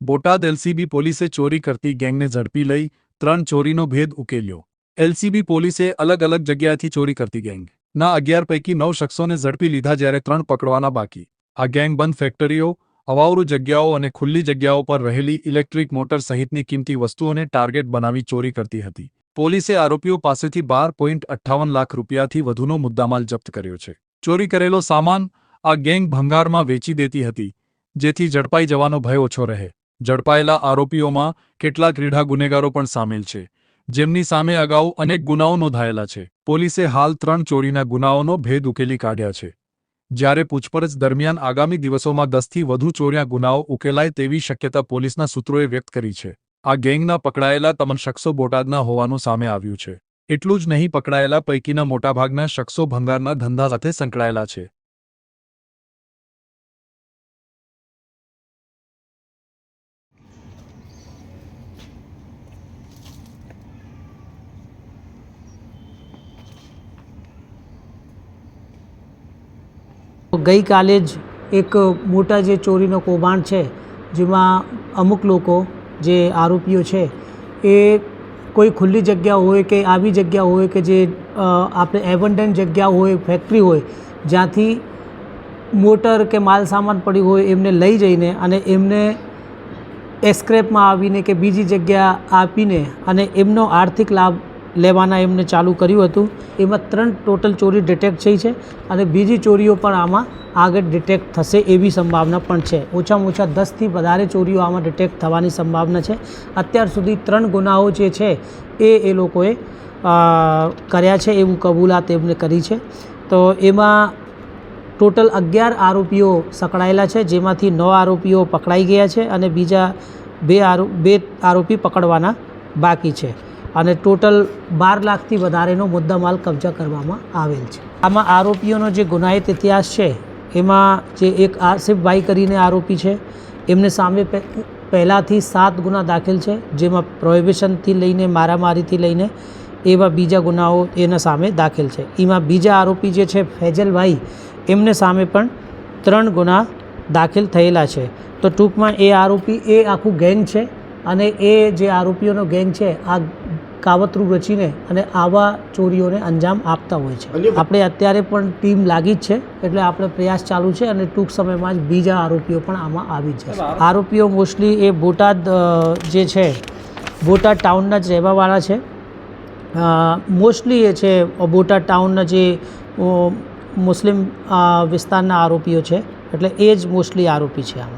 Botad LCB પોલીસે ચોરી કરતી ગેંગને ઝડપી લઈ 3 ચોરીનો ભેદ ઉકેલ્યો। એલસીબી પોલીસે અલગ અલગ જગ્યાએથી ચોરી કરતી ગેંગના 11 પૈકી 9 શખ્સોને ઝડપી લીધા જ્યારે 3 પકડવાના બાકી। આ ગેંગ બંધ ફેક્ટરીઓ, અવાવરૂ જગ્યાઓ અને ખુલ્લી જગ્યાઓ પર રહેલી ઇલેક્ટ્રિક મોટર સહિતની કિંમતી વસ્તુઓને ટાર્ગેટ બનાવી ચોરી કરતી હતી। પોલીસે આરોપીઓ પાસેથી 12.58 લાખ રૂપિયાથી વધુનો મુદ્દામાલ જપ્ત કર્યો છે। ચોરી કરેલો સામાન આ ગેંગ ભંગારમાં વેચી દેતી હતી, જેથી ઝડપાઈ જવાનો ભય ઓછો રહે। ઝડપાયેલા આરોપીઓમાં કેટલાક રીઢા ગુનેગારો પણ સામેલ છે, જેમની સામે અગાઉ અનેક ગુનાઓ નોંધાયેલા છે। પોલીસે હાલ 3 ચોરીના ગુનાઓનો ભેદ ઉકેલી કાઢ્યા છે, જ્યારે પૂછપરછ દરમિયાન આગામી દિવસોમાં 10થી વધુ ચોરીના ગુનાઓ ઉકેલાય તેવી શક્યતા પોલીસના સૂત્રોએ વ્યક્ત કરી છે। આ ગેંગના પકડાયેલા તમામ શખ્સો બોટાદના હોવાનું સામે આવ્યું છે। એટલું જ નહીં, પકડાયેલા પૈકીના મોટાભાગના શખ્સો ભંગારના ધંધા સાથે સંકળાયેલા છે। ગઈકાલે જ એક મોટા જે ચોરીનો કૌભાંડ છે, જેમાં અમુક લોકો જે આરોપીઓ છે એ કોઈ ખુલ્લી જગ્યા હોય કે આવી જગ્યા હોય કે જે આપણે એબન્ડન્ટ જગ્યા હોય, ફેક્ટરી હોય, જ્યાંથી મોટર કે માલ સામાન પડ્યું હોય એમને લઈ જઈને અને એમને એસ્ક્રેપમાં આવીને કે બીજી જગ્યા આપીને અને એમનો આર્થિક લાભ લેવાના એમને ચાલુ કર્યું હતું। એમાં 3 ટોટલ ચોરી ડિટેક્ટ થઈ છે અને બીજી ચોરીઓ પણ આમાં આગળ ડિટેક્ટ થશે એવી સંભાવના પણ છે। ઓછામાં ઓછા 10થી વધારે ચોરીઓ આમાં ડિટેક્ટ થવાની સંભાવના છે। અત્યાર સુધી 3 ગુનાઓ જે છે એ લોકોએ કર્યા છે એવું કબૂલાત એમને કરી છે। તો એમાં ટોટલ 11 આરોપીઓ પકડાયેલા છે, જેમાંથી 9 આરોપીઓ પકડાઈ ગયા છે અને બીજા 2 આરોપી પકડવાના બાકી છે અને ટોટલ 12 લાખથી વધારેનો મુદ્દામાલ કબજા કરવામાં આવેલ છે। આમાં આરોપીઓનો જે ગુનાહિત ઇતિહાસ છે એમાં જે એક આસિફભાઈ કરીને આરોપી છે, એમને સામે પહેલાંથી 7 ગુના દાખલ છે, જેમાં પ્રોહિબિશનથી લઈને મારામારીથી લઈને એવા બીજા ગુનાઓ એના સામે દાખલ છે। એમાં બીજા આરોપી જે છે ફૈજલભાઈ, એમને સામે પણ 3 ગુના દાખલ થયેલા છે। તો ટૂંકમાં એ આરોપી એ આખું ગેંગ છે અને એ જે આરોપીઓનો ગેંગ છે આ કાવતરું રચીને અને આવા ચોરીઓને અંજામ આપતા હોય છે। આપણે અત્યારે પણ ટીમ લાગી જ છે, એટલે આપણે પ્રયાસ ચાલુ છે અને ટૂંક સમયમાં જ બીજા આરોપીઓ પણ આમાં આવી જશે। આરોપીઓ મોસ્ટલી એ બોટાદ જે છે બોટાદ ટાઉનના જ રહેવાવાળા છે। મોસ્ટલી એ છે બોટાદ ટાઉનના જે મુસ્લિમ વિસ્તારના આરોપીઓ છે, એટલે એ જ મોસ્ટલી આરોપી છે આમાં।